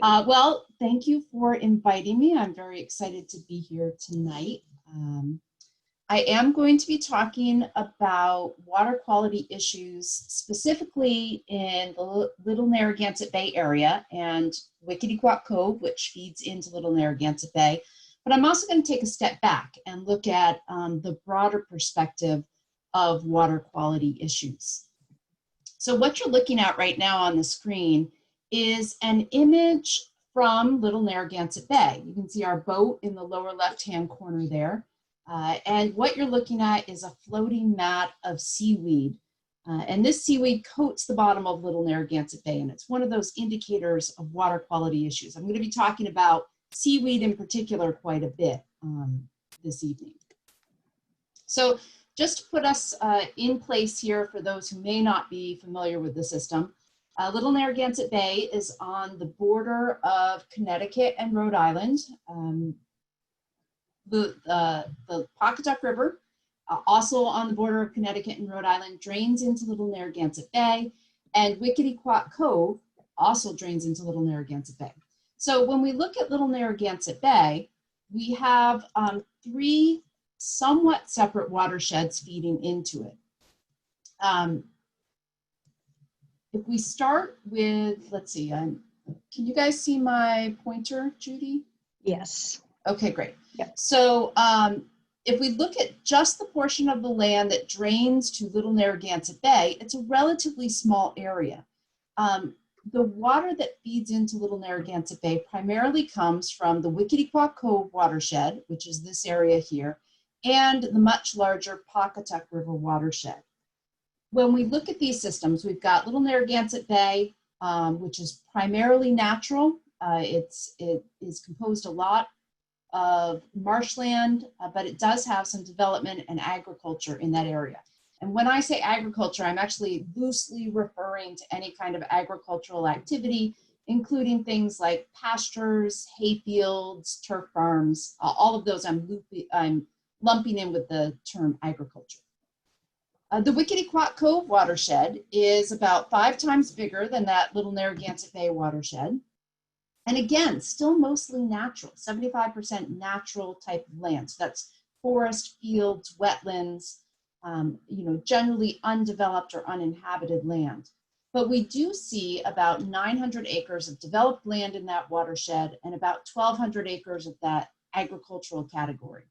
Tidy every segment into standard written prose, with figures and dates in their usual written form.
Well, thank you for inviting me. I'm very excited to be here tonight. I am going to be talking about water quality issues specifically in the Little Narragansett Bay area and Wequetequock Cove, which feeds into Little Narragansett Bay. But I'm also going to take a step back and look at the broader perspective of water quality issues. So what you're looking at right now on the screen is an image from Little Narragansett Bay. You can see our boat in the lower left-hand corner there. And what you're looking at is a floating mat of seaweed. And this seaweed coats the bottom of Little Narragansett Bay, and it's one of those indicators of water quality issues. I'm going to be talking about seaweed in particular quite a bit this evening. So just to put us in place here for those who may not be familiar with the system, Little Narragansett Bay is on the border of Connecticut and Rhode Island. The Wequetequock River, also on the border of Connecticut and Rhode Island, drains into Little Narragansett Bay, and Wequetequock Cove also drains into Little Narragansett Bay. So when we look at Little Narragansett Bay, we have three somewhat separate watersheds feeding into it. If we start with, let's see, can you guys see my pointer, Judy? Yes. Okay, great. Yep. So if we look at just the portion of the land that drains to Little Narragansett Bay, it's a relatively small area. The water that feeds into Little Narragansett Bay primarily comes from the Wequetequock Cove watershed, which is this area here, and the much larger Wequetequock River watershed. When we look at these systems, we've got Little Narragansett Bay, which is primarily natural. It is composed a lot of marshland, but it does have some development and agriculture in that area. And when I say agriculture, I'm actually loosely referring to any kind of agricultural activity, including things like pastures, hay fields, turf farms, all of those I'm lumping in with the term agriculture. The Wequetequock Cove watershed is about 5 times bigger than that Little Narragansett Bay watershed. And again, still mostly natural, 75% natural type of land. So that's forest, fields, wetlands, generally undeveloped or uninhabited land. But we do see about 900 acres of developed land in that watershed and about 1,200 acres of that agricultural category.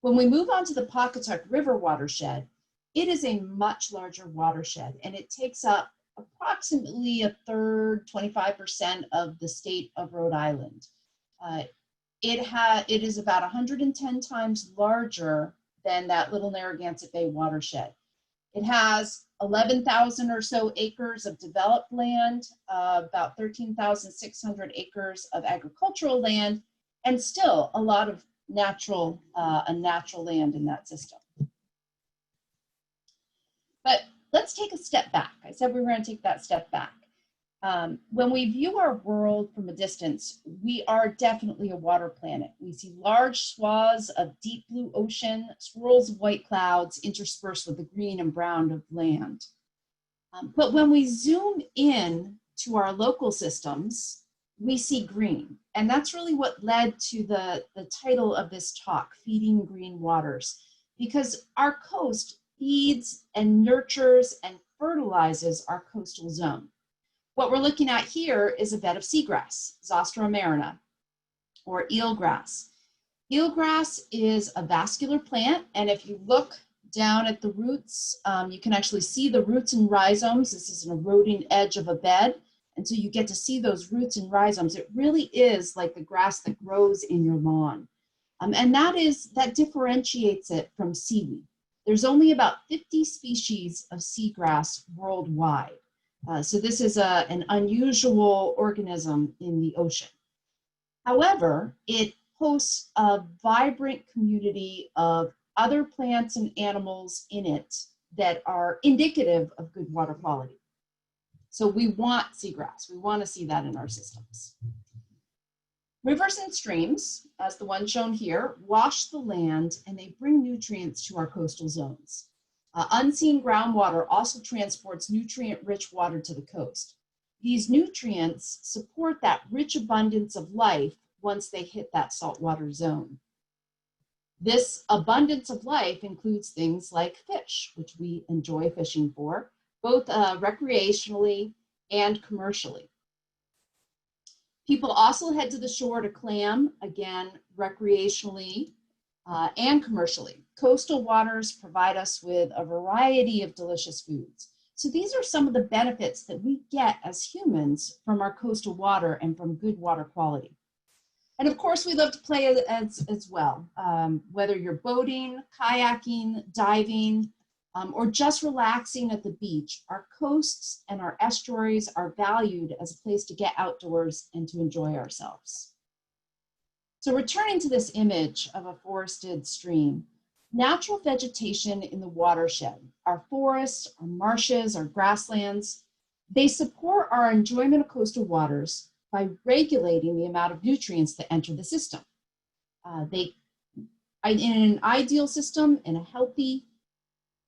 When we move on to the Wequetequock River watershed, it is a much larger watershed, and it takes up approximately a third, 25% of the state of Rhode Island. It is about 110 times larger than that Little Narragansett Bay watershed. It has 11,000 or so acres of developed land, about 13,600 acres of agricultural land, and still a lot of natural land in that system. But let's take a step back. I said we were going to take that step back. When we view our world from a distance, we are definitely a water planet. We see large swaths of deep blue ocean, swirls of white clouds interspersed with the green and brown of land. But when we zoom in to our local systems, we see green. And that's really what led to the title of this talk, Feeding Green Waters, because our coast feeds and nurtures and fertilizes our coastal zone. What we're looking at here is a bed of seagrass, Zostera marina, or eelgrass. Eelgrass is a vascular plant, and if you look down at the roots, you can actually see the roots and rhizomes. This is an eroding edge of a bed, and so you get to see those roots and rhizomes. It really is like the grass that grows in your lawn, and that differentiates it from seaweed. There's only about 50 species of seagrass worldwide. So this is an unusual organism in the ocean. However, it hosts a vibrant community of other plants and animals in it that are indicative of good water quality. So we want seagrass. We want to see that in our systems. Rivers and streams, as the one shown here, wash the land and they bring nutrients to our coastal zones. Unseen groundwater also transports nutrient-rich water to the coast. these nutrients support that rich abundance of life once they hit that saltwater zone. This abundance of life includes things like fish, which we enjoy fishing for, both recreationally and commercially. People also head to the shore to clam, again, recreationally and commercially. Coastal waters provide us with a variety of delicious foods. So these are some of the benefits that we get as humans from our coastal water and from good water quality. And of course, we love to play as well, whether you're boating, kayaking, diving, or just relaxing at the beach. Our coasts and our estuaries are valued as a place to get outdoors and to enjoy ourselves. So returning to this image of a forested stream, natural vegetation in the watershed, our forests, our marshes, our grasslands, they support our enjoyment of coastal waters by regulating the amount of nutrients that enter the system. In an ideal system, in a healthy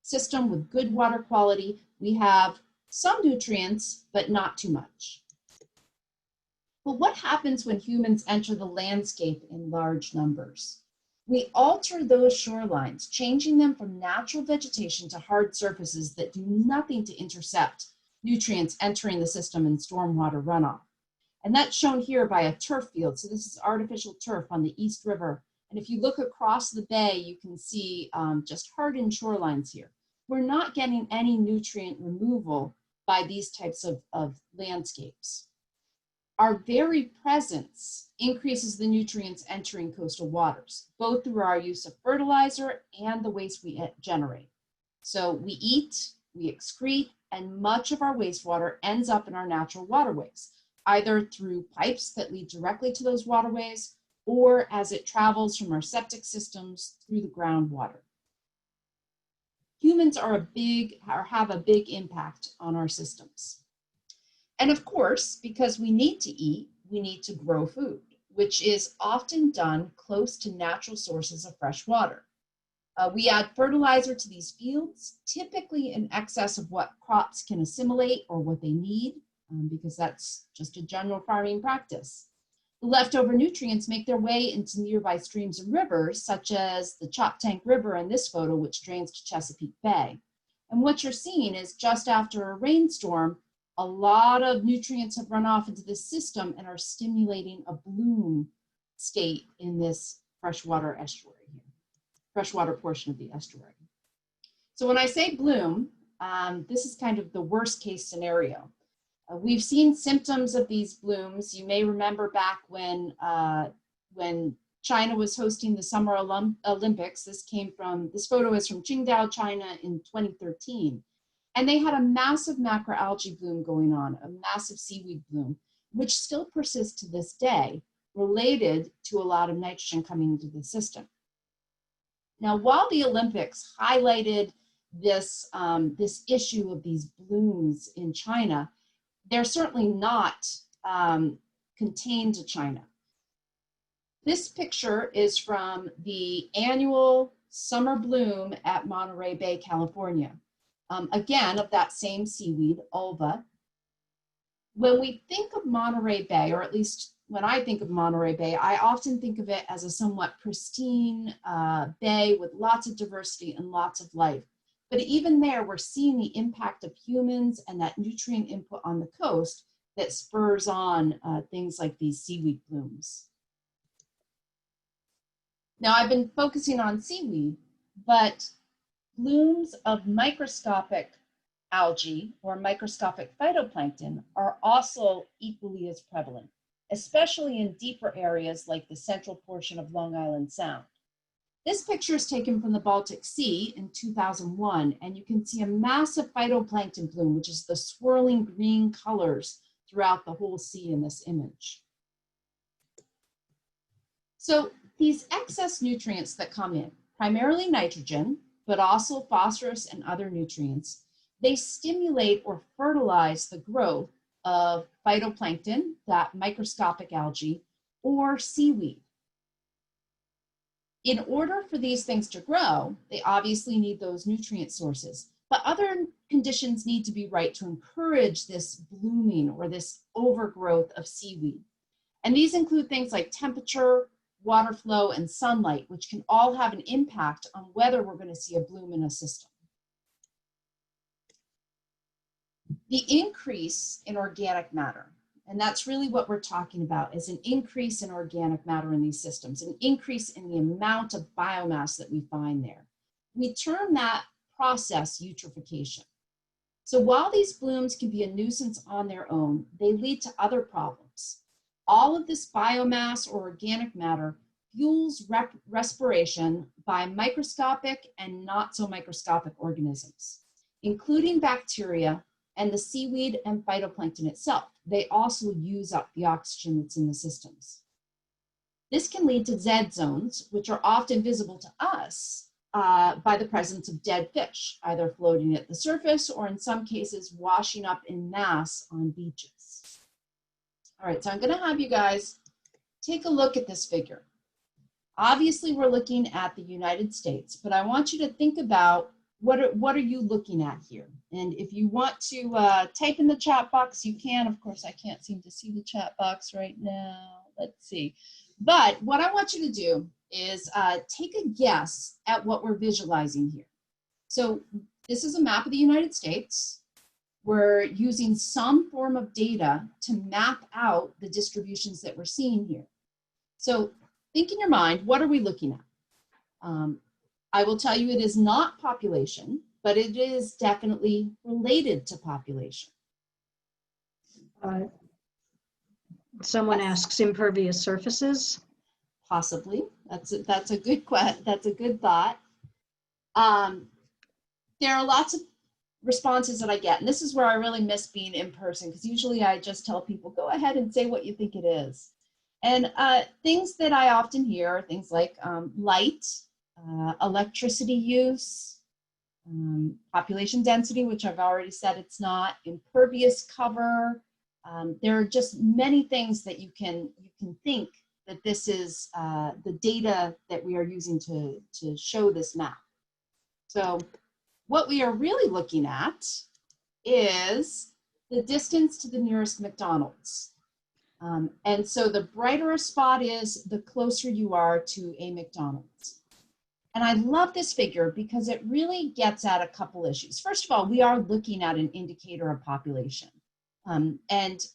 system with good water quality, we have some nutrients, but not too much. But what happens when humans enter the landscape in large numbers? We alter those shorelines, changing them from natural vegetation to hard surfaces that do nothing to intercept nutrients entering the system and stormwater runoff. And that's shown here by a turf field. So this is artificial turf on the East River. And if you look across the bay, you can see just hardened shorelines here. We're not getting any nutrient removal by these types of landscapes. Our very presence increases the nutrients entering coastal waters, both through our use of fertilizer and the waste we generate. So we eat, we excrete, and much of our wastewater ends up in our natural waterways, either through pipes that lead directly to those waterways or as it travels from our septic systems through the groundwater. Humans have a big impact on our systems. And of course, because we need to eat, we need to grow food, which is often done close to natural sources of fresh water. We add fertilizer to these fields, typically in excess of what crops can assimilate or what they need, because that's just a general farming practice. The leftover nutrients make their way into nearby streams and rivers, such as the Choptank River in this photo, which drains to Chesapeake Bay. And what you're seeing is just after a rainstorm, a lot of nutrients have run off into this system and are stimulating a bloom state in this freshwater estuary here, freshwater portion of the estuary. So when I say bloom, this is kind of the worst case scenario. We've seen symptoms of these blooms. You may remember back when China was hosting the Summer Olympics. This photo is from Qingdao, China in 2013. And they had a massive macroalgae bloom going on, a massive seaweed bloom, which still persists to this day, related to a lot of nitrogen coming into the system. Now, while the Olympics highlighted this issue of these blooms in China, they're certainly not contained to China. This picture is from the annual summer bloom at Monterey Bay, California. Again, of that same seaweed, ulva. When we think of Monterey Bay, or at least when I think of Monterey Bay, I often think of it as a somewhat pristine bay with lots of diversity and lots of life. But even there, we're seeing the impact of humans and that nutrient input on the coast that spurs on things like these seaweed blooms. Now, I've been focusing on seaweed, but blooms of microscopic algae or microscopic phytoplankton are also equally as prevalent, especially in deeper areas like the central portion of Long Island Sound. This picture is taken from the Baltic Sea in 2001, and you can see a massive phytoplankton bloom, which is the swirling green colors throughout the whole sea in this image. So these excess nutrients that come in, primarily nitrogen, but also phosphorus and other nutrients, they stimulate or fertilize the growth of phytoplankton, that microscopic algae, or seaweed. In order for these things to grow, they obviously need those nutrient sources, but other conditions need to be right to encourage this blooming or this overgrowth of seaweed. And these include things like temperature, water flow, and sunlight, which can all have an impact on whether we're going to see a bloom in a system. The increase in organic matter, and that's really what we're talking about, is an increase in organic matter in these systems, an increase in the amount of biomass that we find there. We term that process eutrophication. So while these blooms can be a nuisance on their own, they lead to other problems. All of this biomass or organic matter fuels respiration by microscopic and not so microscopic organisms, including bacteria and the seaweed and phytoplankton itself. They also use up the oxygen that's in the systems. This can lead to dead zones, which are often visible to us by the presence of dead fish, either floating at the surface or in some cases washing up in mass on beaches. All right, so I'm gonna have you guys take a look at this figure. Obviously, we're looking at the United States, but I want you to think about what are you looking at here? And if you want to type in the chat box, you can. Of course, I can't seem to see the chat box right now. Let's see. But what I want you to do is take a guess at what we're visualizing here. So this is a map of the United States. We're using some form of data to map out the distributions that we're seeing here. So think in your mind, what are we looking at? I will tell you it is not population, but it is definitely related to population. Someone asks impervious surfaces. Possibly. That's a good thought. There are lots of responses that I get, and this is where I really miss being in person, because usually I just tell people, go ahead and say what you think it is. And things that I often hear are things like light, electricity use, population density, which I've already said it's not, impervious cover. There are just many things that you can think that this is the data that we are using to show this map. So what we are really looking at is the distance to the nearest McDonald's. And so the brighter a spot is, the closer you are to a McDonald's. And I love this figure because it really gets at a couple issues. First of all, we are looking at an indicator of population. And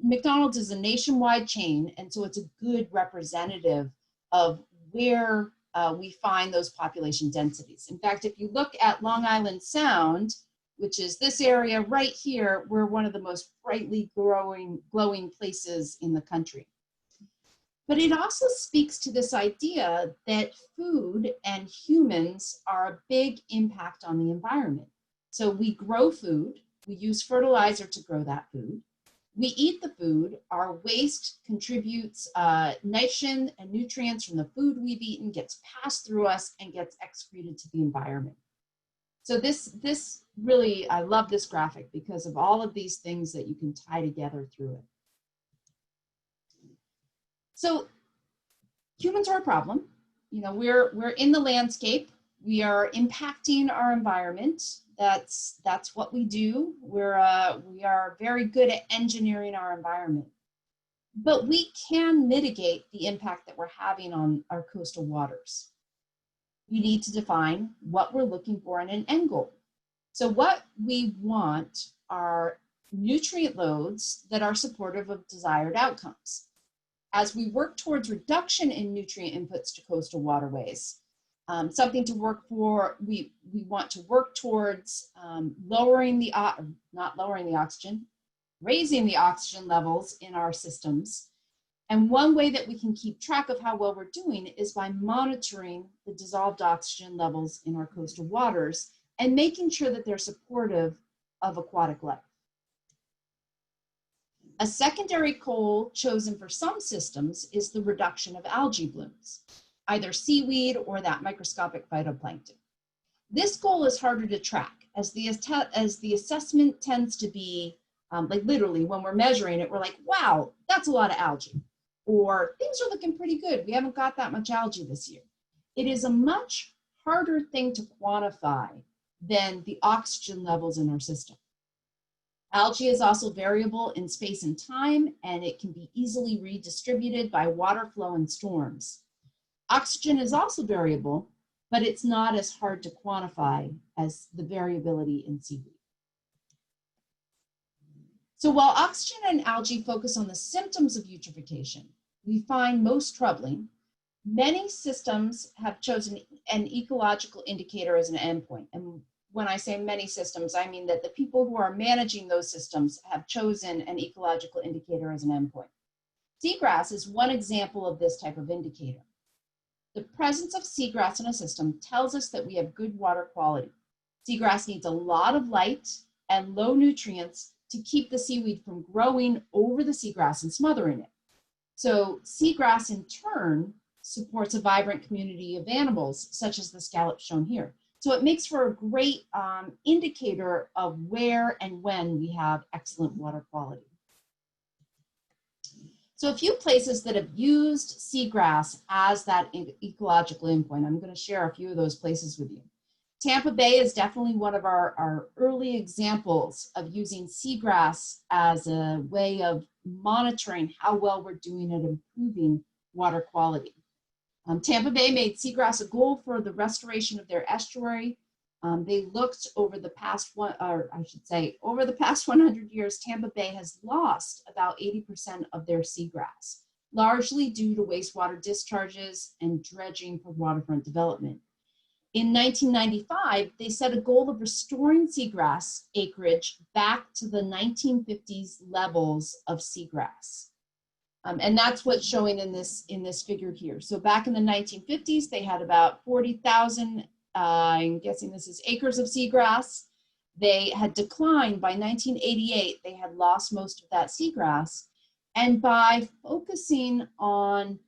McDonald's is a nationwide chain, and so it's a good representative of where we find those population densities. In fact, if you look at Long Island Sound, which is this area right here, we're one of the most brightly glowing places in the country. But it also speaks to this idea that food and humans are a big impact on the environment. So we grow food, we use fertilizer to grow that food, we eat the food, our waste contributes nitrogen and nutrients from the food we've eaten, gets passed through us and gets excreted to the environment. So this really, I love this graphic because of all of these things that you can tie together through it. So humans are a problem. You know, we're in the landscape. We are impacting our environment. That's what we do. We are very good at engineering our environment. But we can mitigate the impact that we're having on our coastal waters. We need to define what we're looking for in an end goal. So what we want are nutrient loads that are supportive of desired outcomes. As we work towards reduction in nutrient inputs to coastal waterways, something to work for, we want to work towards raising the oxygen levels in our systems. And one way that we can keep track of how well we're doing is by monitoring the dissolved oxygen levels in our coastal waters and making sure that they're supportive of aquatic life. A secondary goal chosen for some systems is the reduction of algae blooms, either seaweed or that microscopic phytoplankton. This goal is harder to track as the assessment tends to be, like literally when we're measuring it, we're like, wow, that's a lot of algae. Or things are looking pretty good. We haven't got that much algae this year. It is a much harder thing to quantify than the oxygen levels in our system. Algae is also variable in space and time, and it can be easily redistributed by water flow and storms. Oxygen is also variable, but it's not as hard to quantify as the variability in seaweed. So while oxygen and algae focus on the symptoms of eutrophication, we find most troubling, many systems have chosen an ecological indicator as an endpoint. And when I say many systems, I mean that the people who are managing those systems have chosen an ecological indicator as an endpoint. Seagrass is one example of this type of indicator. The presence of seagrass in a system tells us that we have good water quality. Seagrass needs a lot of light and low nutrients to keep the seaweed from growing over the seagrass and smothering it. So seagrass in turn supports a vibrant community of animals, such as the scallops shown here. So it makes for a great indicator of where and when we have excellent water quality. So a few places that have used seagrass as that ecological endpoint. I'm going to share a few of those places with you. Tampa Bay is definitely one of our early examples of using seagrass as a way of monitoring how well we're doing at improving water quality. Tampa Bay made seagrass a goal for the restoration of their estuary. They looked over the past over the past 100 years, Tampa Bay has lost about 80% of their seagrass, largely due to wastewater discharges and dredging for waterfront development. In 1995, they set a goal of restoring seagrass acreage back to the 1950s levels of seagrass. And that's what's showing in this figure here. So back in the 1950s, they had about 40,000, I'm guessing this is acres of seagrass. They had declined by 1988. They had lost most of that seagrass. And by focusing on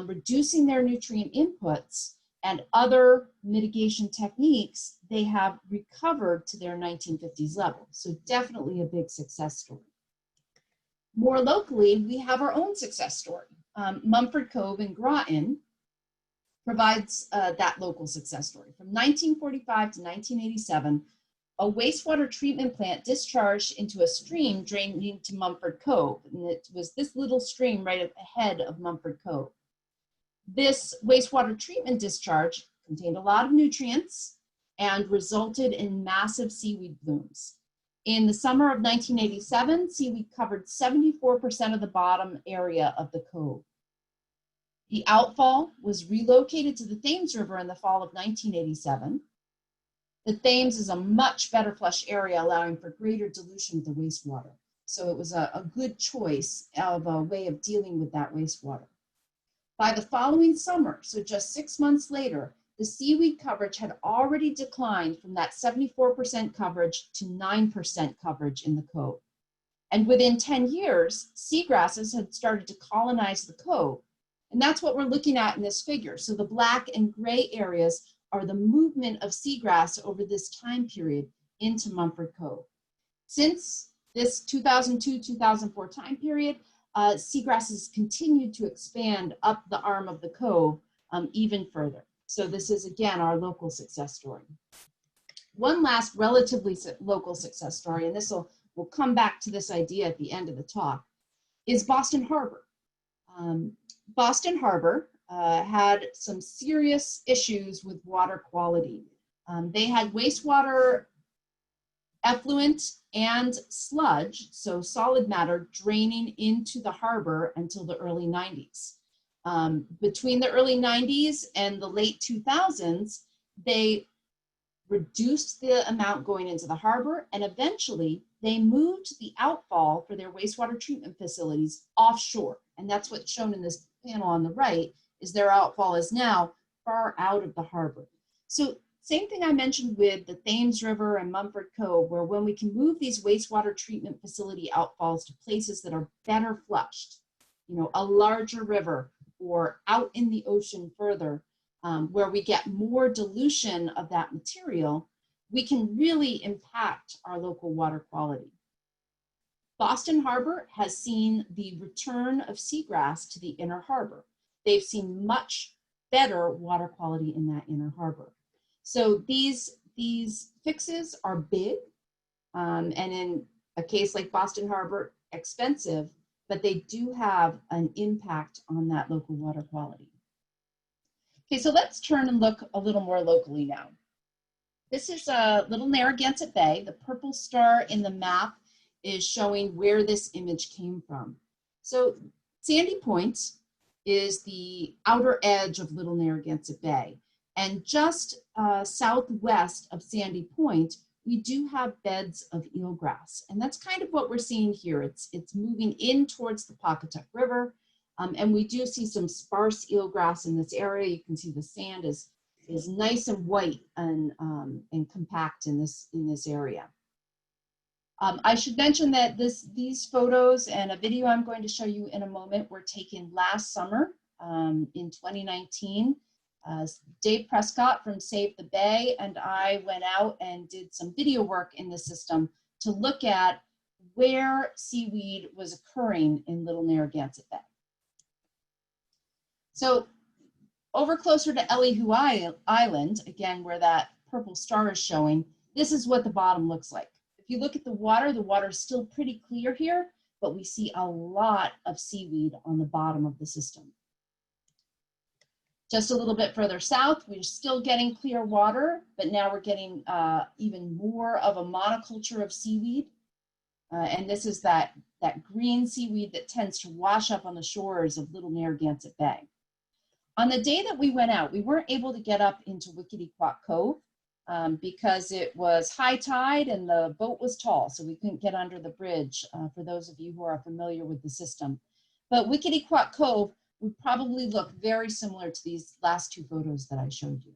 reducing their nutrient inputs and other mitigation techniques, they have recovered to their 1950s level. So definitely a big success story. More locally, we have our own success story. Mumford Cove in Groton provides that local success story. From 1945 to 1987, a wastewater treatment plant discharged into a stream draining to Mumford Cove. And it was this little stream right ahead of Mumford Cove. This wastewater treatment discharge contained a lot of nutrients and resulted in massive seaweed blooms. In the summer of 1987, seaweed covered 74% of the bottom area of the cove. The outfall was relocated to the Thames River in the fall of 1987. The Thames is a much better flush area, allowing for greater dilution of the wastewater. So it was a good choice of a way of dealing with that wastewater. By the following summer, so just 6 months later, the seaweed coverage had already declined from that 74% coverage to 9% coverage in the cove. And within 10 years, seagrasses had started to colonize the cove. And that's what we're looking at in this figure. So the black and gray areas are the movement of seagrass over this time period into Mumford Cove. Since this 2002-2004 time period, seagrasses continued to expand up the arm of the cove even further. So this is, again, our success story. One last relatively local success story, and we'll come back to this idea at the end of the talk, is Boston Harbor. Boston Harbor had some serious issues with water quality. They had wastewater effluent and sludge, so solid matter, draining into the harbor until the early 90s. Between the early 90s and the late 2000s, they reduced the amount going into the harbor, and eventually they moved the outfall for their wastewater treatment facilities offshore. And that's what's shown in this panel on the right, is their outfall is now far out of the harbor. So same thing I mentioned with the Thames River and Mumford Cove, where when we can move these wastewater treatment facility outfalls to places that are better flushed, a larger river or out in the ocean further, where we get more dilution of that material, we can really impact our local water quality. Boston Harbor has seen the return of seagrass to the inner harbor. They've seen much better water quality in that inner harbor. So these these fixes are big, and in a case like Boston Harbor, expensive, but they do have an impact on that local water quality. Okay, so let's turn and look a little more locally now. This is Little Narragansett Bay. The purple star in the map is showing where this image came from. So Sandy Point is the outer edge of Little Narragansett Bay. And just southwest of Sandy Point, we do have beds of eelgrass. And that's kind of what we're seeing here. It's moving in towards the Pawcatuck River. And we do see some sparse eelgrass in this area. You can see the sand is nice and white and compact in this area. I should mention that these photos and a video I'm going to show you in a moment were taken last summer in 2019. Dave Prescott from Save the Bay and I went out and did some video work in the system to look at where seaweed was occurring in Little Narragansett Bay. So over closer to Elihu Island, again, where that purple star is showing, this is what the bottom looks like. If you look at the water is still pretty clear here, but we see a lot of seaweed on the bottom of the system. Just a little bit further south, we're still getting clear water, but now we're getting even more of a monoculture of seaweed. And this is that green seaweed that tends to wash up on the shores of Little Narragansett Bay. On the day that we went out, we weren't able to get up into Wequetequock Cove because it was high tide and the boat was tall, so we couldn't get under the bridge, for those of you who are familiar with the system. But Wequetequock Cove would probably look very similar to these last two photos that I showed you.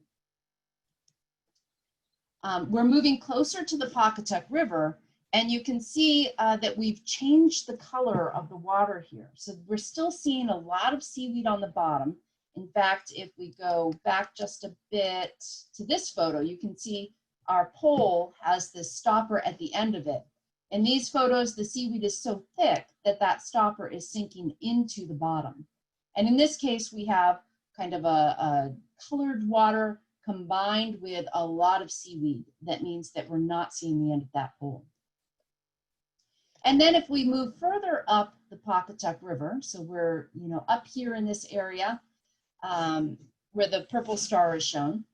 We're moving closer to the Pawcatuck River, and you can see that we've changed the color of the water here. So we're still seeing a lot of seaweed on the bottom. In fact, if we go back just a bit to this photo, you can see our pole has this stopper at the end of it. In these photos, the seaweed is so thick that that stopper is sinking into the bottom. And in this case, we have kind of a colored water combined with a lot of seaweed. That means that we're not seeing the end of that pole. And then if we move further up the Pawcatuck River, so we're up here in this area, where the purple star is shown,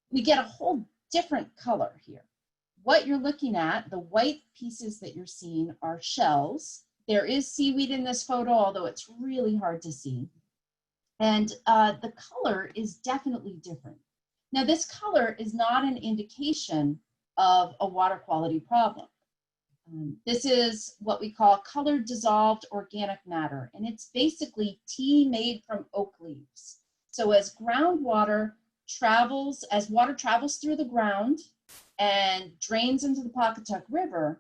we get a whole different color here. What you're looking at, the white pieces that you're seeing are shells. There is seaweed in this photo, although it's really hard to see. And the color is definitely different. Now, this color is not an indication of a water quality problem. This is what we call colored dissolved organic matter, and it's basically tea made from oak leaves. So as groundwater travels, as water travels through the ground and drains into the Pawcatuck River,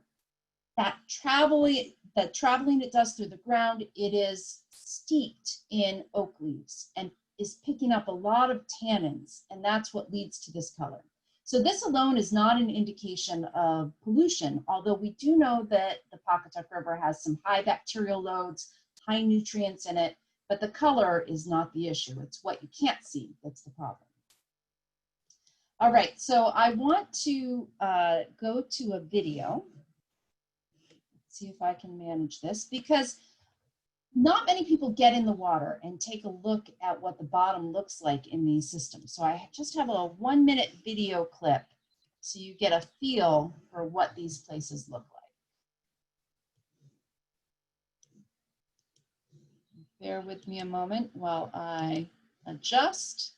that traveling it does through the ground, it is steeped in oak leaves and is picking up a lot of tannins, and that's what leads to this color. So this alone is not an indication of pollution, although we do know that the Pawcatuck River has some high bacterial loads, high nutrients in it, but the color is not the issue. It's what you can't see that's the problem. All right, so I want to go to a video. Let's see if I can manage this, because not many people get in the water and take a look at what the bottom looks like in these systems. So I just have a 1-minute video clip so you get a feel for what these places look like. Bear with me a moment while I adjust.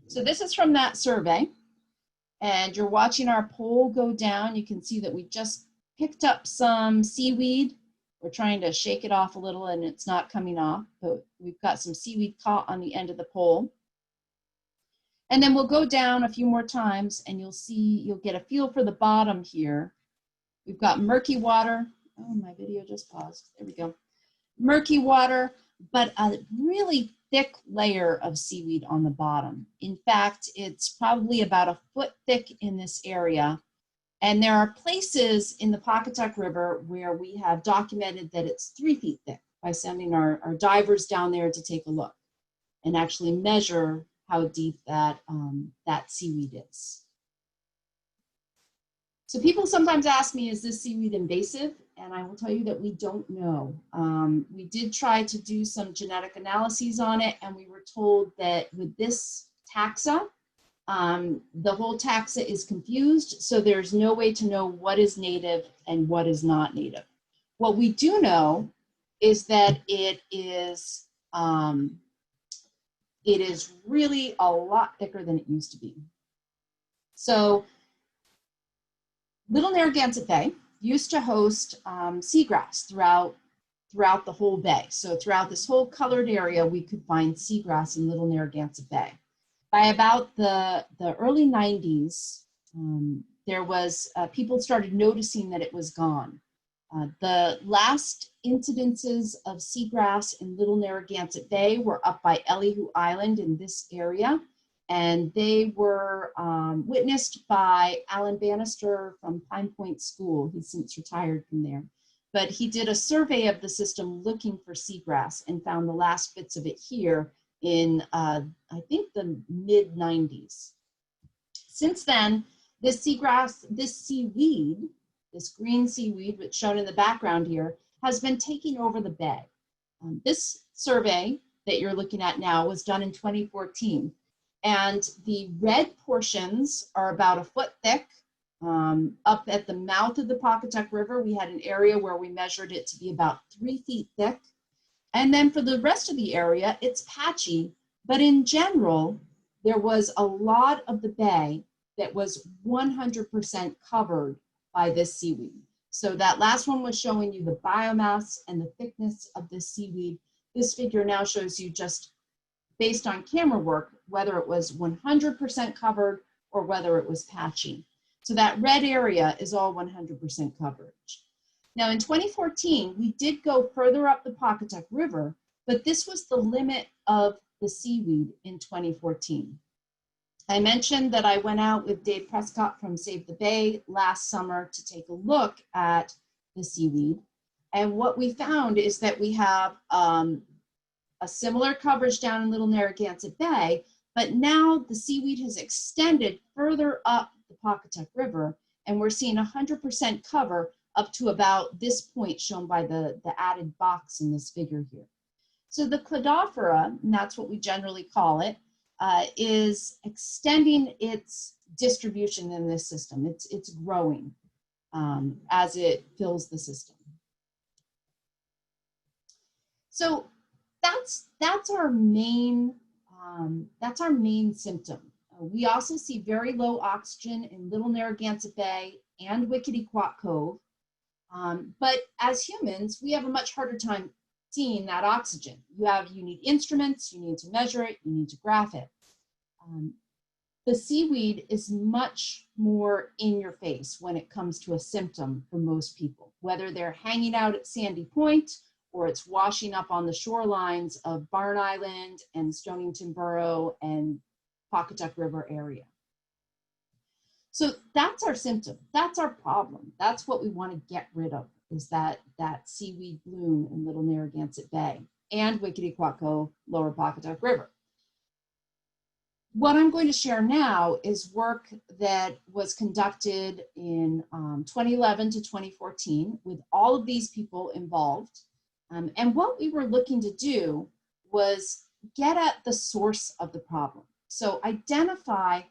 So this is from that survey, and you're watching our pole go down. You can see that we just picked up some seaweed. We're trying to shake it off a little and it's not coming off, but we've got some seaweed caught on the end of the pole. And then we'll go down a few more times and you'll get a feel for the bottom here. We've got murky water. Oh, my video just paused. There we go. Murky water, but a really thick layer of seaweed on the bottom. In fact, it's probably about a foot thick in this area. And there are places in the Pawcatuck River where we have documented that it's 3 feet thick by sending our divers down there to take a look and actually measure how deep that seaweed is. So people sometimes ask me, is this seaweed invasive? And I will tell you that we don't know. We did try to do some genetic analyses on it, and we were told that with this taxa, the whole taxa is confused, so there's no way to know what is native and what is not native. What we do know is that it is really a lot thicker than it used to be. So Little Narragansett Bay used to host seagrass throughout the whole bay. So throughout this whole colored area, we could find seagrass in Little Narragansett Bay. By about the early 90s, there was, people started noticing that it was gone. The last incidences of seagrass in Little Narragansett Bay were up by Elihu Island in this area, and they were witnessed by Alan Bannister from Pine Point School. He's since retired from there. But he did a survey of the system looking for seagrass and found the last bits of it here in, I think, the mid-90s. Since then, this seagrass, this seaweed, this green seaweed, which shown in the background here, has been taking over the bay. This survey that you're looking at now was done in 2014. And the red portions are about a foot thick. Up at the mouth of the Pawcatuck River, we had an area where we measured it to be about 3 feet thick. And then for the rest of the area, it's patchy, but in general, there was a lot of the bay that was 100% covered by this seaweed. So that last one was showing you the biomass and the thickness of this seaweed. This figure now shows you, just based on camera work, whether it was 100% covered or whether it was patchy. So that red area is all 100% coverage. Now in 2014, we did go further up the Pawcatuck River, but this was the limit of the seaweed in 2014. I mentioned that I went out with Dave Prescott from Save the Bay last summer to take a look at the seaweed. And what we found is that we have a similar coverage down in Little Narragansett Bay, but now the seaweed has extended further up the Pawcatuck River, and we're seeing 100% cover up to about this point shown by the added box in this figure here. So the cladophora, and that's what we generally call it, is extending its distribution in this system. It's growing as it fills the system. So that's our main symptom. We also see very low oxygen in Little Narragansett Bay and Wequetequock Cove. But as humans, we have a much harder time seeing that oxygen. You need instruments, you need to measure it, you need to graph it. The seaweed is much more in your face when it comes to a symptom for most people, whether they're hanging out at Sandy Point or it's washing up on the shorelines of Barn Island and Stonington Borough and Pawcatuck River area. So that's our symptom, that's our problem. That's what we want to get rid of, is that seaweed bloom in Little Narragansett Bay and Wequetequock Cove, Lower Pawcatuck River. What I'm going to share now is work that was conducted in 2011 to 2014 with all of these people involved. And what we were looking to do was get at the source of the problem. So identify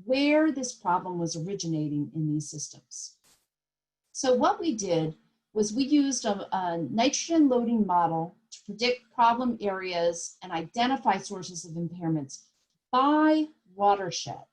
where this problem was originating in these systems. So what we did was we used a nitrogen loading model to predict problem areas and identify sources of impairments by watershed.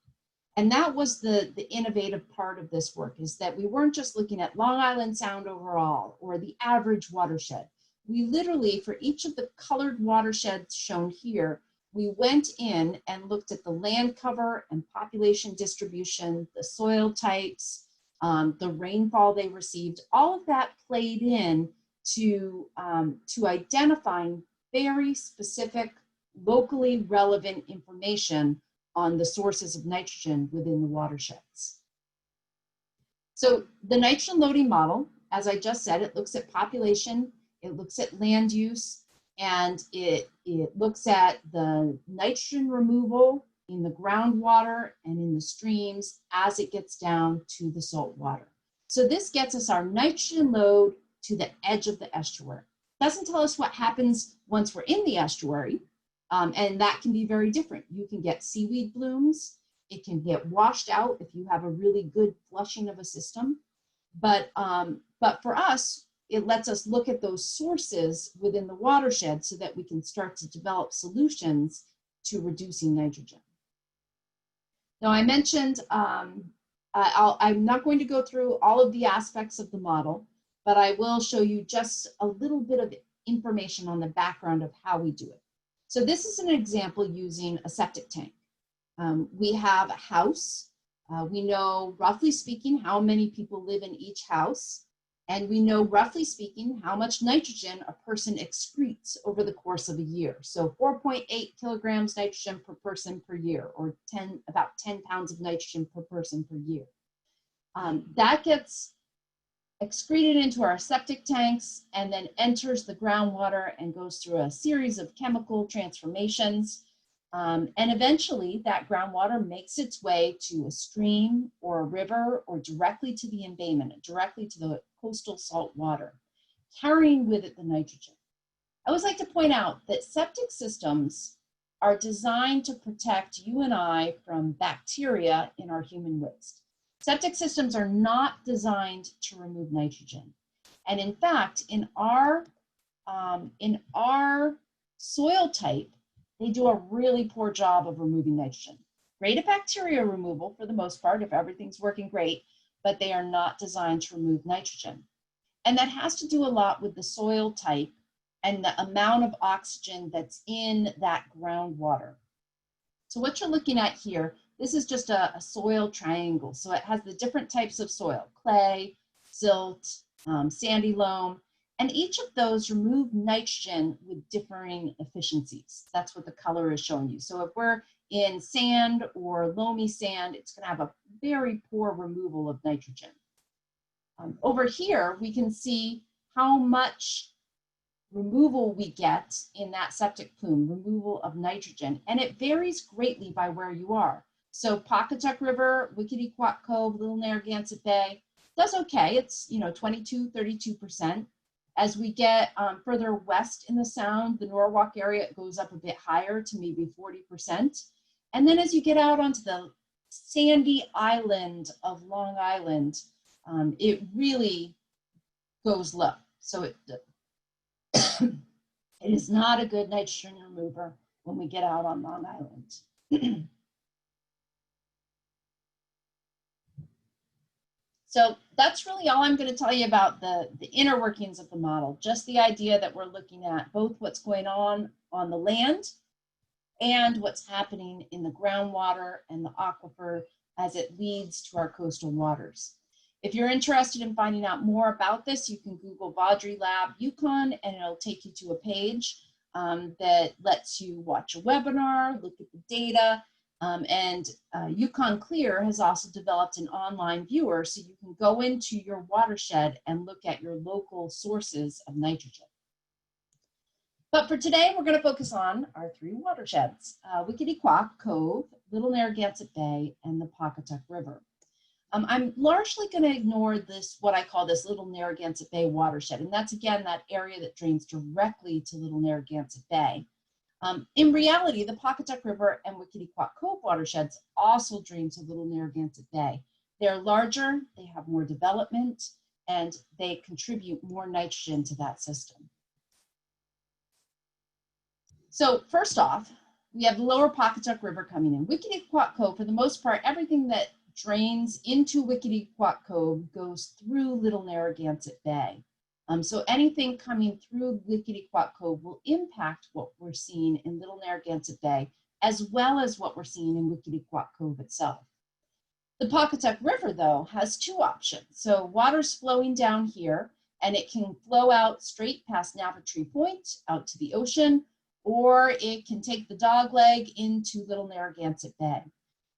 And that was the innovative part of this work, is that we weren't just looking at Long Island Sound overall or the average watershed. We literally, for each of the colored watersheds shown here, we went in and looked at the land cover and population distribution, the soil types, the rainfall they received. All of that played in to identifying very specific, locally relevant information on the sources of nitrogen within the watersheds. So the nitrogen loading model, as I just said, it looks at population, it looks at land use, and it looks at the nitrogen removal in the groundwater and in the streams as it gets down to the salt water. So this gets us our nitrogen load to the edge of the estuary. Doesn't tell us what happens once we're in the estuary, and that can be very different. You can get seaweed blooms. It can get washed out if you have a really good flushing of a system. But for us, it lets us look at those sources within the watershed so that we can start to develop solutions to reducing nitrogen. Now, I mentioned, I'm not going to go through all of the aspects of the model, but I will show you just a little bit of information on the background of how we do it. So this is an example using a septic tank. We have a house. We know, roughly speaking, how many people live in each house. And we know, roughly speaking, how much nitrogen a person excretes over the course of a year. So 4.8 kilograms nitrogen per person per year, or about 10 pounds of nitrogen per person per year. That gets excreted into our septic tanks and then enters the groundwater and goes through a series of chemical transformations. And eventually that groundwater makes its way to a stream or a river or directly to the embayment, directly to the coastal salt water, carrying with it the nitrogen. I always like to point out that septic systems are designed to protect you and I from bacteria in our human waste. Septic systems are not designed to remove nitrogen. And in fact, in our soil type, they do a really poor job of removing nitrogen. Great at bacteria removal for the most part, if everything's working great, but they are not designed to remove nitrogen. And that has to do a lot with the soil type and the amount of oxygen that's in that groundwater. So what you're looking at here, this is just a soil triangle. So it has the different types of soil: clay, silt, sandy loam, and each of those remove nitrogen with differing efficiencies. That's what the color is showing you. So if we're in sand or loamy sand, it's going to have a very poor removal of nitrogen. Over here, we can see how much removal we get in that septic plume, removal of nitrogen, and it varies greatly by where you are. So Pawcatuck River, Wequetequock Cove, Little Narragansett Bay does okay. It's 22, 32%. As we get further west in the Sound, the Norwalk area, it goes up a bit higher to maybe 40%. And then as you get out onto the sandy island of Long Island, it really goes low. So it is not a good nitrogen remover when we get out on Long Island. So that's really all I'm going to tell you about the inner workings of the model, just the idea that we're looking at both what's going on the land and what's happening in the groundwater and the aquifer as it leads to our coastal waters. If you're interested in finding out more about this, you can Google Vaudrey Lab Yukon, and it'll take you to a page that lets you watch a webinar, look at the data, and Yukon Clear has also developed an online viewer so you can go into your watershed and look at your local sources of nitrogen. But for today, we're going to focus on our three watersheds: Wequetequock Cove, Little Narragansett Bay, and the Pawcatuck River. I'm largely going to ignore this, what I call this Little Narragansett Bay watershed, and that's again that area that drains directly to Little Narragansett Bay. In reality, the Pawcatuck River and Wequetequock Cove watersheds also drain to Little Narragansett Bay. They're larger, they have more development, and they contribute more nitrogen to that system. So first off, we have the lower Pawcatuck River coming in. Wequetequock Cove, for the most part, everything that drains into Wequetequock Cove goes through Little Narragansett Bay. So anything coming through Wequetequock Cove will impact what we're seeing in Little Narragansett Bay, as well as what we're seeing in Wequetequock Cove itself. The Pawcatuck River, though, has two options. So water's flowing down here, and it can flow out straight past Navatree Point out to the ocean, or it can take the dogleg into Little Narragansett Bay.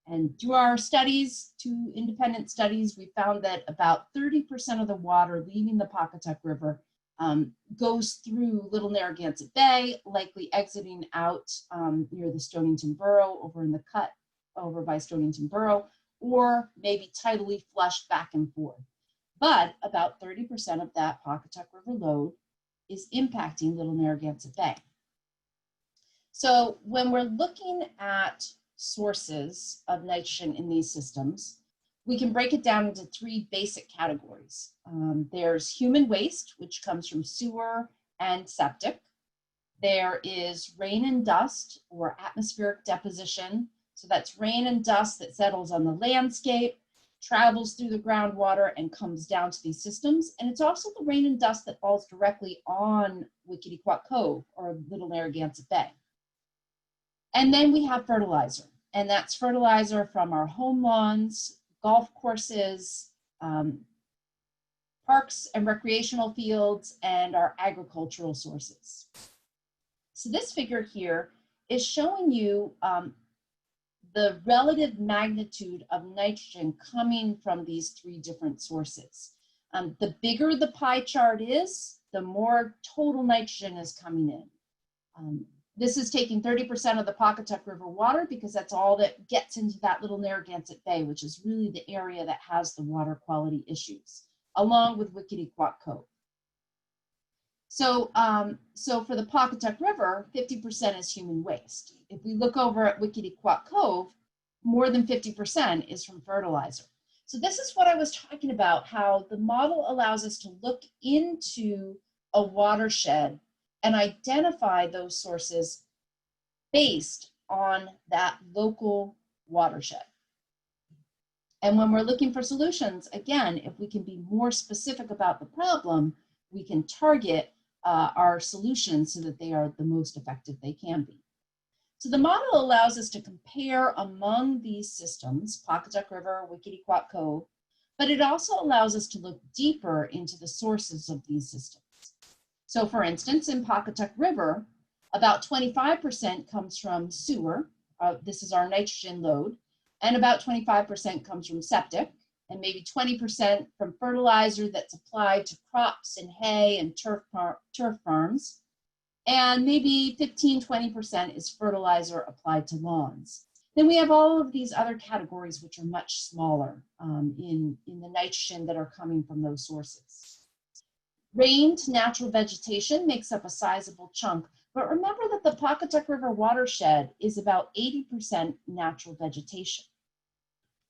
And through our studies, 2 independent studies, we found that about 30% of the water leaving the Pawcatuck River goes through Little Narragansett Bay, likely exiting out near the Stonington Borough, over in the cut over by Stonington Borough, or maybe tidally flushed back and forth. But about 30% of that Pawcatuck River load is impacting Little Narragansett Bay. So when we're looking at sources of nitrogen in these systems, we can break it down into three basic categories. There's human waste, which comes from sewer and septic. There is rain and dust or atmospheric deposition. So that's rain and dust that settles on the landscape, travels through the groundwater and comes down to these systems. And it's also the rain and dust that falls directly on Wequetequock Cove or Little Narragansett Bay. And then we have fertilizer, and that's fertilizer from our home lawns, golf courses, parks and recreational fields, and our agricultural sources. So this figure here is showing you the relative magnitude of nitrogen coming from these three different sources. The bigger the pie chart is, the more total nitrogen is coming in. This is taking 30% of the Pawcatuck River water because that's all that gets into that Little Narragansett Bay, which is really the area that has the water quality issues, along with Wequetequock Cove. So, for the Pawcatuck River, 50% is human waste. If we look over at Wequetequock Cove, more than 50% is from fertilizer. So this is what I was talking about, how the model allows us to look into a watershed and identify those sources based on that local watershed. And when we're looking for solutions, again, if we can be more specific about the problem, we can target our solutions so that they are the most effective they can be. So the model allows us to compare among these systems, Pawcatuck River, Wequetequock Cove, but it also allows us to look deeper into the sources of these systems. So for instance, in Pawcatuck River, about 25% comes from sewer. This is our nitrogen load. And about 25% comes from septic, and maybe 20% from fertilizer that's applied to crops and hay and turf farms. And maybe 15–20% is fertilizer applied to lawns. Then we have all of these other categories which are much smaller in the nitrogen that are coming from those sources. Rained natural vegetation makes up a sizable chunk, but remember that the Pawcatuck River watershed is about 80% natural vegetation.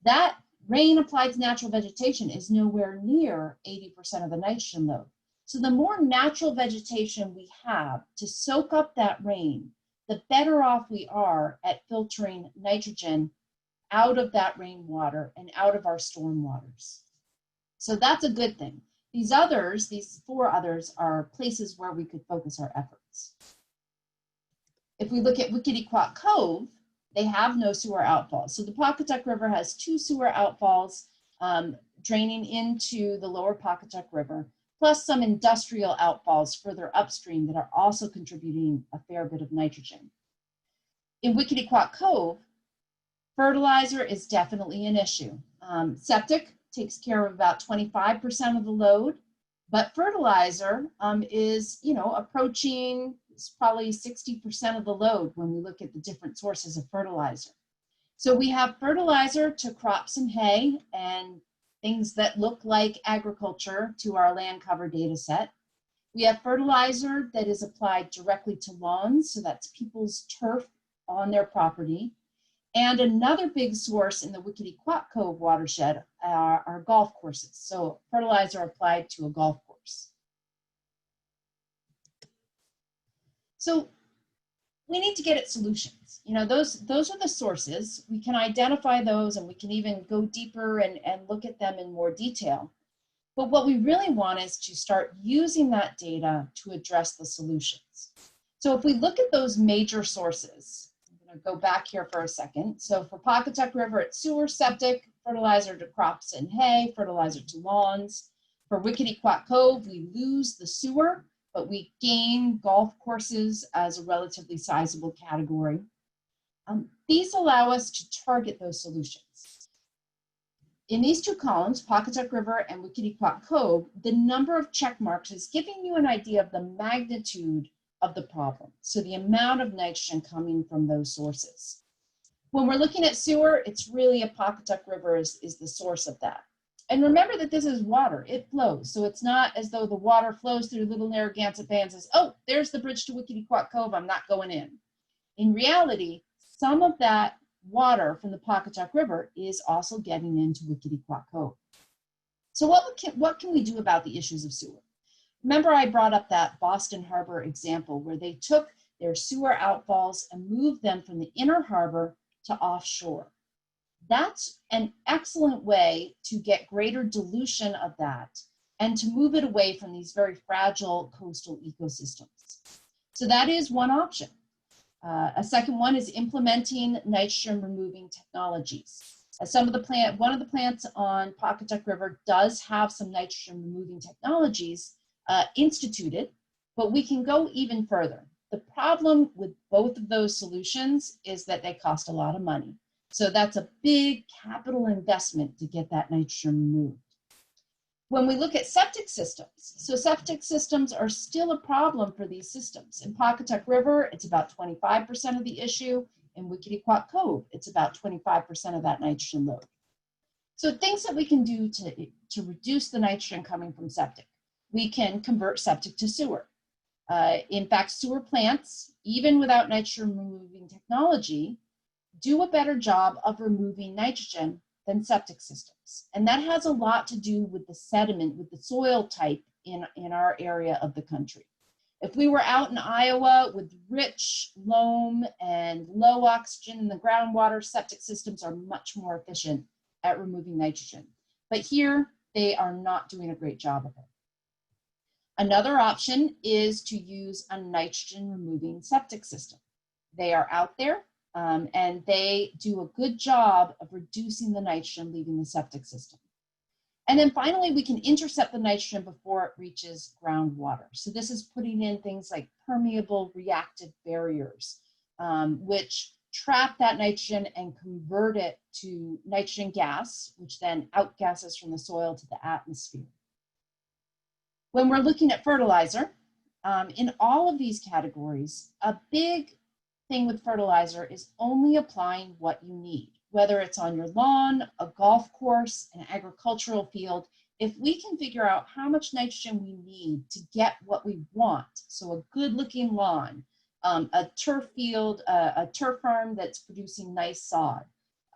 That rain applied to natural vegetation is nowhere near 80% of the nitrogen load. So the more natural vegetation we have to soak up that rain, the better off we are at filtering nitrogen out of that rainwater and out of our storm waters. So that's a good thing. These four others are places where we could focus our efforts. If we look at Wequetequock Cove, they have no sewer outfalls. So the Pawcatuck River has 2 sewer outfalls draining into the lower Pawcatuck River, plus some industrial outfalls further upstream that are also contributing a fair bit of nitrogen. In Wequetequock Cove, fertilizer is definitely an issue. Septic takes care of about 25% of the load, but fertilizer is, approaching probably 60% of the load when we look at the different sources of fertilizer. So we have fertilizer to crops and hay and things that look like agriculture to our land cover data set. We have fertilizer that is applied directly to lawns, so that's people's turf on their property. And another big source in the Wequetequock Cove watershed are golf courses. So fertilizer applied to a golf course. So we need to get at solutions. Those are the sources. We can identify those and we can even go deeper and look at them in more detail. But what we really want is to start using that data to address the solutions. So if we look at those major sources, go back here for a second. So for Pawcatuck River, it's sewer, septic, fertilizer to crops and hay, fertilizer to lawns. For Wequetequock Cove, we lose the sewer, but we gain golf courses as a relatively sizable category. These allow us to target those solutions. In these 2 columns, Pawcatuck River and Wequetequock Cove, the number of check marks is giving you an idea of the magnitude of the problem. So the amount of nitrogen coming from those sources. When we're looking at sewer, it's really a Pawcatuck River is the source of that. And remember that this is water, it flows. So it's not as though the water flows through little Narragansett Bay and says, oh, there's the bridge to Wequetequock Cove, I'm not going in. In reality, some of that water from the Pawcatuck River is also getting into Wequetequock Cove. So what can we do about the issues of sewer? Remember I brought up that Boston Harbor example where they took their sewer outfalls and moved them from the inner harbor to offshore. That's an excellent way to get greater dilution of that and to move it away from these very fragile coastal ecosystems. So that is one option. A second one is implementing nitrogen removing technologies. One of the plants on Pawcatuck River does have some nitrogen removing technologies instituted, but we can go even further. The problem with both of those solutions is that they cost a lot of money. So that's a big capital investment to get that nitrogen removed. When we look at septic systems, so septic systems are still a problem for these systems. In Pawcatuck River, it's about 25% of the issue. In Wequetequock Cove, it's about 25% of that nitrogen load. So things that we can do to reduce the nitrogen coming from septic. We can convert septic to sewer. In fact, sewer plants, even without nitrogen removing technology, do a better job of removing nitrogen than septic systems. And that has a lot to do with the sediment, with the soil type in our area of the country. If we were out in Iowa with rich loam and low oxygen in the groundwater, septic systems are much more efficient at removing nitrogen. But here, they are not doing a great job of it. Another option is to use a nitrogen removing septic system. They are out there and they do a good job of reducing the nitrogen leaving the septic system. And then finally, we can intercept the nitrogen before it reaches groundwater. So this is putting in things like permeable reactive barriers, which trap that nitrogen and convert it to nitrogen gas, which then outgasses from the soil to the atmosphere. When we're looking at fertilizer, in all of these categories, a big thing with fertilizer is only applying what you need. Whether it's on your lawn, a golf course, an agricultural field, if we can figure out how much nitrogen we need to get what we want, so a good looking lawn, a turf field, a turf farm that's producing nice sod,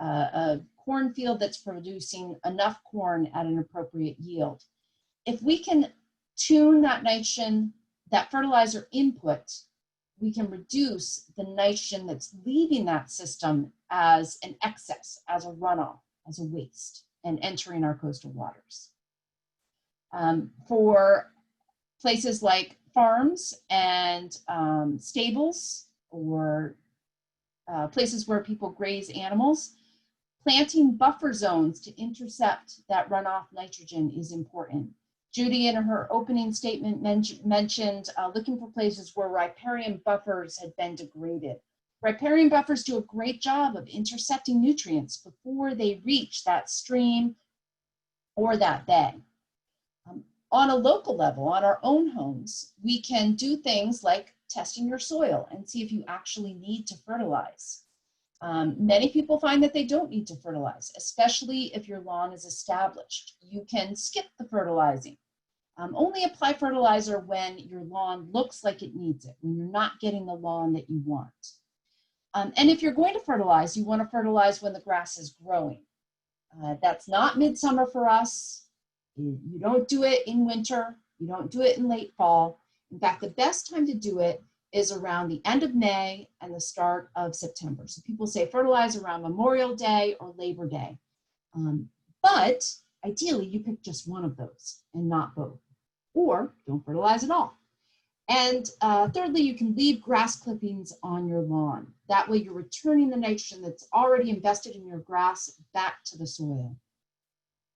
a cornfield that's producing enough corn at an appropriate yield. If we can tune that nitrogen, that fertilizer input, we can reduce the nitrogen that's leaving that system as an excess, as a runoff, as a waste, and entering our coastal waters. For places like farms and stables or places where people graze animals, planting buffer zones to intercept that runoff nitrogen is important. Judy, in her opening statement, mentioned looking for places where riparian buffers had been degraded. Riparian buffers do a great job of intercepting nutrients before they reach that stream or that bay. On a local level, on our own homes, we can do things like testing your soil and see if you actually need to fertilize. Many people find that they don't need to fertilize, especially if your lawn is established. You can skip the fertilizing. Only apply fertilizer when your lawn looks like it needs it, when you're not getting the lawn that you want. And if you're going to fertilize, you want to fertilize when the grass is growing. That's not midsummer for us. You don't do it in winter. You don't do it in late fall. In fact, the best time to do it is around the end of May and the start of September. So people say fertilize around Memorial Day or Labor Day. But ideally, you pick just one of those and not both. Or don't fertilize at all. And thirdly, you can leave grass clippings on your lawn. That way you're returning the nitrogen that's already invested in your grass back to the soil.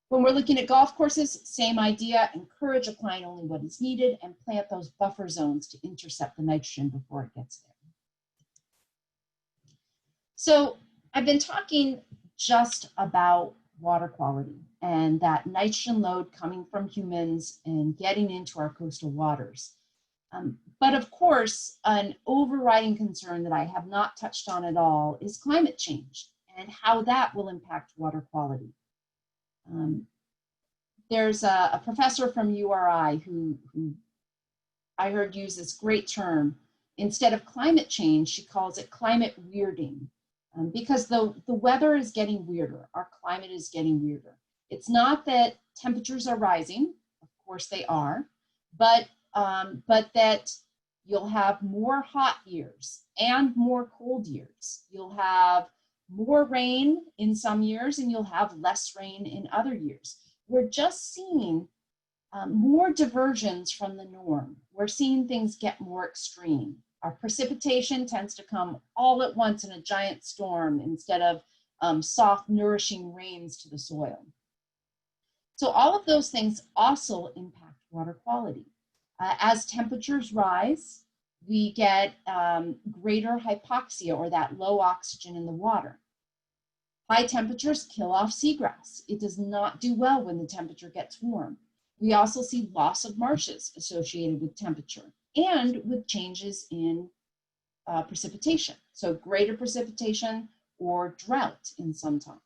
When we're looking at golf courses, same idea, encourage applying only what is needed and plant those buffer zones to intercept the nitrogen before it gets there. So I've been talking just about water quality and that nitrogen load coming from humans and getting into our coastal waters. But of course, an overriding concern that I have not touched on at all is climate change and how that will impact water quality. there's a professor from URI who I heard use this great term. Instead of climate change, she calls it climate weirding, because the weather is getting weirder. Our climate is getting weirder. It's not that temperatures are rising, of course they are, but that you'll have more hot years and more cold years. You'll have more rain in some years and you'll have less rain in other years. We're just seeing more diversions from the norm. We're seeing things get more extreme. Our precipitation tends to come all at once in a giant storm instead of soft, nourishing rains to the soil. So all of those things also impact water quality. As temperatures rise, we get greater hypoxia, or that low oxygen in the water. High temperatures kill off seagrass. It does not do well when the temperature gets warm. We also see loss of marshes associated with temperature and with changes in precipitation. So greater precipitation or drought in some times.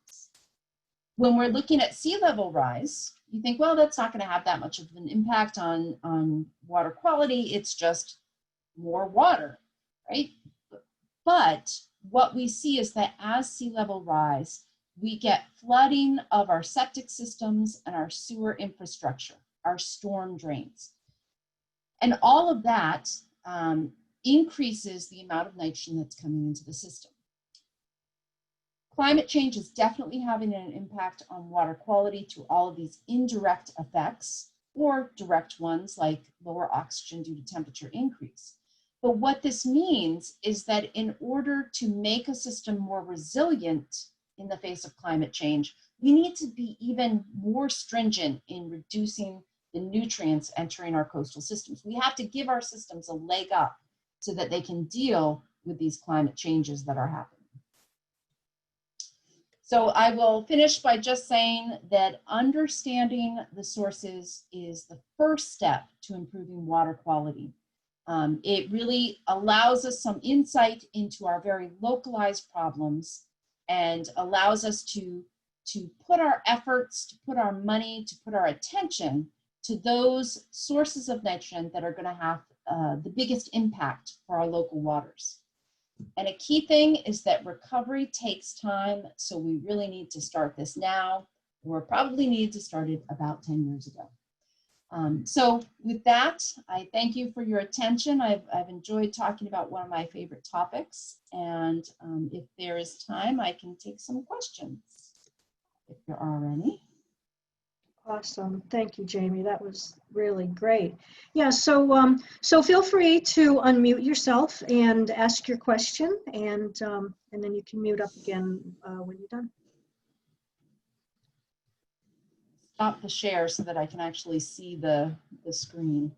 When we're looking at sea level rise, you think, well, that's not going to have that much of an impact on water quality. It's just more water, right? But what we see is that as sea level rise, we get flooding of our septic systems and our sewer infrastructure, our storm drains. And all of that increases the amount of nitrogen that's coming into the system. Climate change is definitely having an impact on water quality through all of these indirect effects, or direct ones like lower oxygen due to temperature increase. But what this means is that in order to make a system more resilient in the face of climate change, we need to be even more stringent in reducing the nutrients entering our coastal systems. We have to give our systems a leg up so that they can deal with these climate changes that are happening. So I will finish by just saying that understanding the sources is the first step to improving water quality. It really allows us some insight into our very localized problems and allows us to put our efforts, to put our money, to put our attention to those sources of nitrogen that are going to have the biggest impact for our local waters. And a key thing is that recovery takes time, so we really need to start this now, or probably need to start it about 10 years ago. So with that, I thank you for your attention. I've enjoyed talking about one of my favorite topics, and if there is time, I can take some questions, if there are any. Awesome. Thank you, Jamie. That was really great. Yeah, so feel free to unmute yourself and ask your question, and then you can mute up again when you're done. Stop the share so that I can actually see the screen.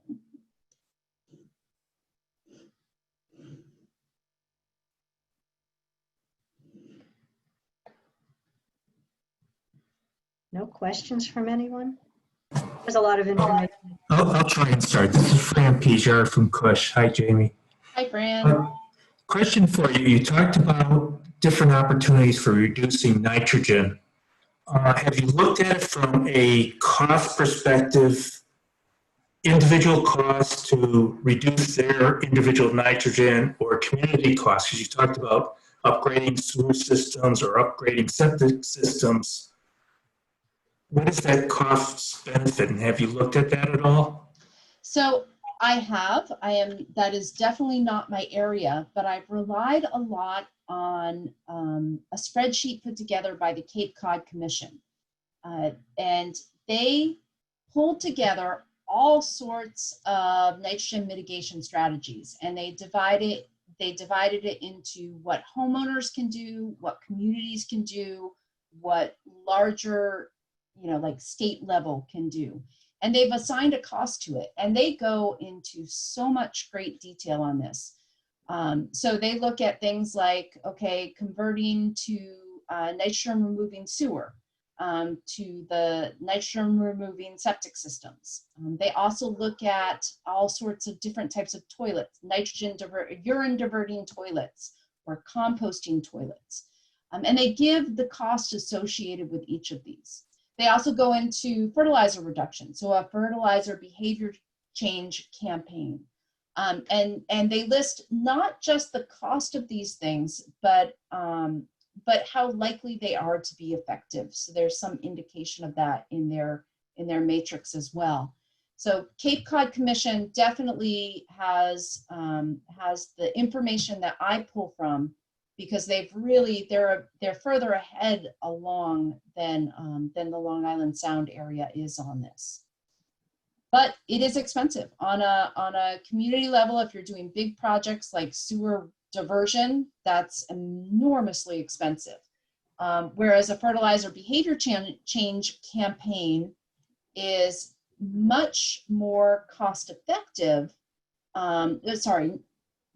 No questions from anyone? There's a lot of information. I'll try and start. This is Fran Pijar from Cush. Hi, Jamie. Hi, Fran. Question for you. You talked about different opportunities for reducing nitrogen. Have you looked at it from a cost perspective, individual costs to reduce their individual nitrogen, or community costs? Because you talked about upgrading sewer systems or upgrading septic systems. What is that cost benefit, and have you looked at that at all? So that is definitely not my area, but I've relied a lot on a spreadsheet put together by the Cape Cod Commission. And they pulled together all sorts of nitrogen mitigation strategies, and they divided it into what homeowners can do, what communities can do, what larger, like state level can do. And they've assigned a cost to it, and they go into so much great detail on this. So they look at things like, okay, converting to nitrogen removing sewer, to the nitrogen removing septic systems. They also look at all sorts of different types of toilets, urine diverting toilets or composting toilets. And they give the cost associated with each of these. They also go into fertilizer reduction, so a fertilizer behavior change campaign. And they list not just the cost of these things, but how likely they are to be effective. So there's some indication of that in their matrix as well. So Cape Cod Commission definitely has the information that I pull from, because they're further ahead along than the Long Island Sound area is on this. But it is expensive on a community level. If you're doing big projects like sewer diversion, that's enormously expensive. Whereas a fertilizer behavior change campaign is much more cost effective,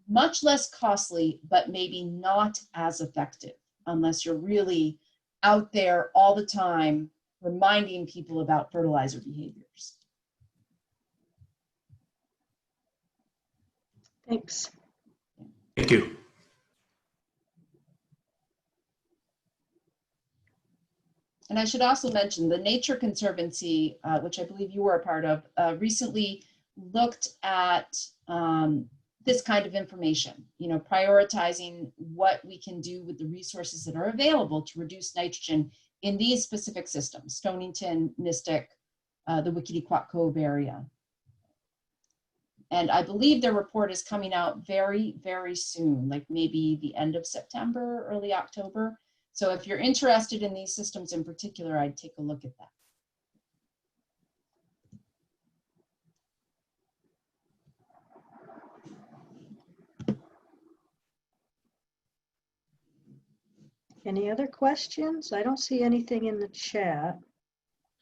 much less costly, but maybe not as effective unless you're really out there all the time reminding people about fertilizer behaviors. Thanks. Thank you. And I should also mention the Nature Conservancy, which I believe you were a part of, recently looked at this kind of information, prioritizing what we can do with the resources that are available to reduce nitrogen in these specific systems, Stonington, Mystic, the Wequetequock Cove area. And I believe their report is coming out very, very soon, like maybe the end of September, early October. So if you're interested in these systems in particular, I'd take a look at that. Any other questions? I don't see anything in the chat,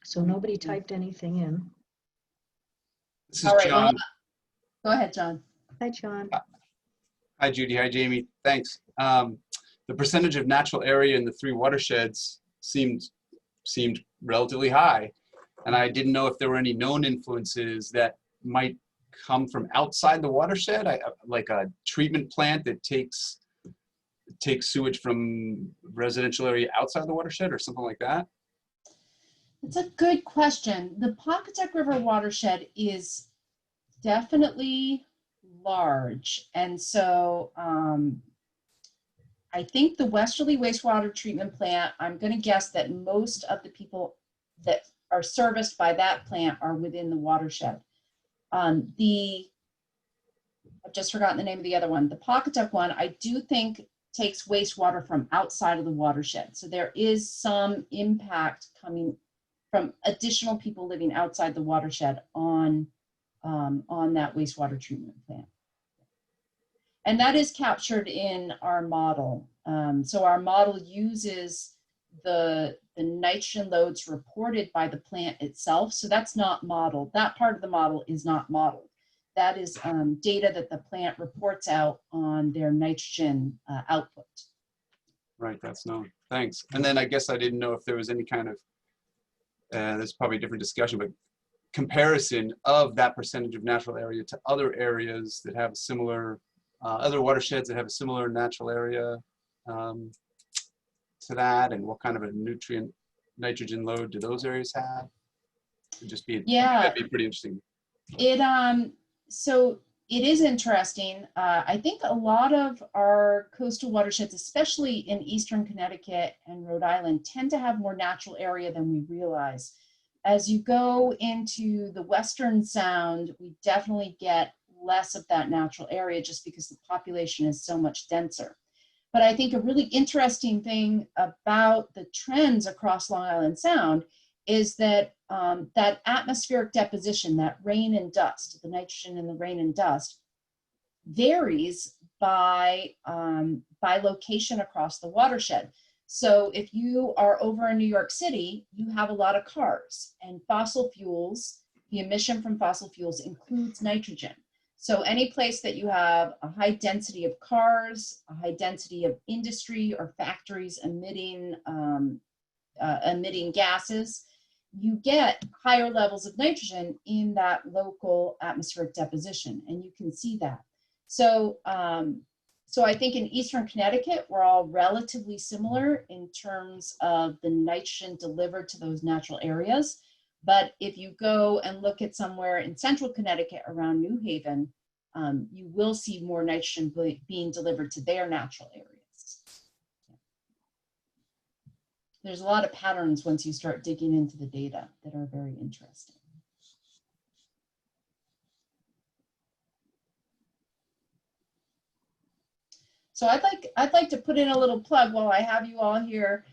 so nobody typed anything in. This is All right, John. Go ahead, John. Hi, John. Hi, Judy. Hi, Jamie. Thanks. The percentage of natural area in the 3 watersheds seemed relatively high, and I didn't know if there were any known influences that might come from outside the watershed, like a treatment plant that takes sewage from residential area outside the watershed or something like that. It's a good question. The Pawcatuck River watershed is definitely large, and so I think the Westerly wastewater treatment plant, I'm going to guess that most of the people that are serviced by that plant are within the watershed. I've just forgotten the name of the other one. The Pawcatuck one, I do think takes wastewater from outside of the watershed. So there is some impact coming from additional people living outside the watershed on that wastewater treatment plant. And that is captured in our model. So our model uses the nitrogen loads reported by the plant itself. So that's not modeled. That part of the model is not modeled. That is data that the plant reports out on their nitrogen output. Right, that's known. Thanks. And then I guess I didn't know if there was any kind of, there's probably a different discussion, but comparison of that percentage of natural area to other areas that have similar, other watersheds that have a similar natural area to that, and what kind of a nutrient nitrogen load do those areas have? It'd just be, yeah, that'd be pretty interesting. So it is interesting. I think a lot of our coastal watersheds, especially in Eastern Connecticut and Rhode Island, tend to have more natural area than we realize. As you go into the Western Sound, we definitely get less of that natural area just because the population is so much denser. But I think a really interesting thing about the trends across Long Island Sound is that that atmospheric deposition, that rain and dust, the nitrogen in the rain and dust, varies by location across the watershed. So if you are over in New York City, you have a lot of cars, and fossil fuels, the emission from fossil fuels includes nitrogen. So any place that you have a high density of cars, a high density of industry or factories emitting gases, you get higher levels of nitrogen in that local atmospheric deposition, and you can see that. So So I think in Eastern Connecticut, we're all relatively similar in terms of the nitrogen delivered to those natural areas. But if you go and look at somewhere in Central Connecticut around New Haven, you will see more nitrogen being delivered to their natural areas. There's a lot of patterns once you start digging into the data that are very interesting. So I'd like to put in a little plug while I have you all here.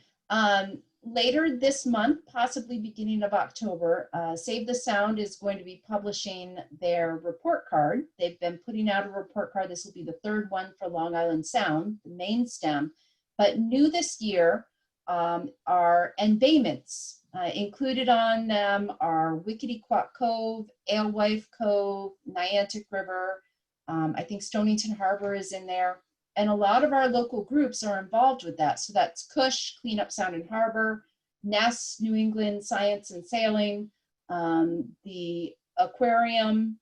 Later this month, possibly beginning of October, Save the Sound is going to be publishing their report card. They've been putting out a report card. This will be the third one for Long Island Sound, the main stem. But new this year are embayments. Included on them are Wequetequock Cove, Alewife Cove, Niantic River. I think Stonington Harbor is in there. And a lot of our local groups are involved with that. So that's Cush, Clean Up Sound and Harbor, NESS, New England Science and Sailing, the Aquarium,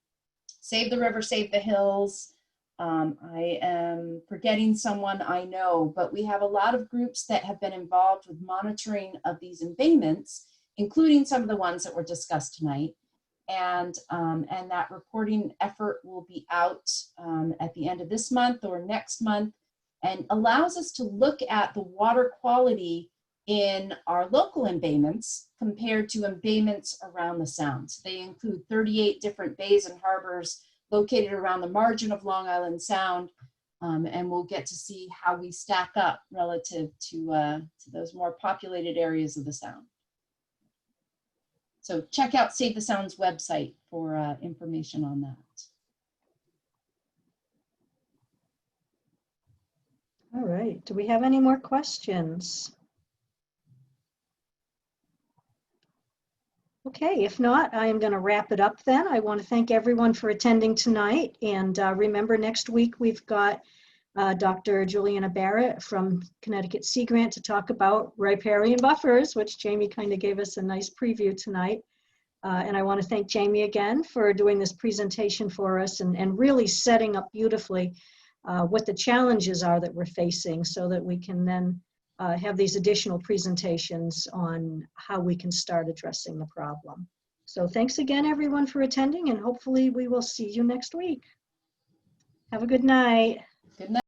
Save the River, Save the Hills. I am forgetting someone I know, but we have a lot of groups that have been involved with monitoring of these embayments, including some of the ones that were discussed tonight. And that reporting effort will be out at the end of this month or next month, and allows us to look at the water quality in our local embayments compared to embayments around the Sound. So they include 38 different bays and harbors located around the margin of Long Island Sound, and we'll get to see how we stack up relative to those more populated areas of the Sound. So check out Save the Sound's website for information on that. All right, do we have any more questions? Okay, if not, I am going to wrap it up then. I want to thank everyone for attending tonight. And remember, next week we've got Dr. Juliana Barrett from Connecticut Sea Grant to talk about riparian buffers, which Jamie kind of gave us a nice preview tonight. And I want to thank Jamie again for doing this presentation for us and really setting up beautifully what the challenges are that we're facing so that we can then have these additional presentations on how we can start addressing the problem. So thanks again, everyone, for attending, and hopefully we will see you next week. Have a good night. Good night.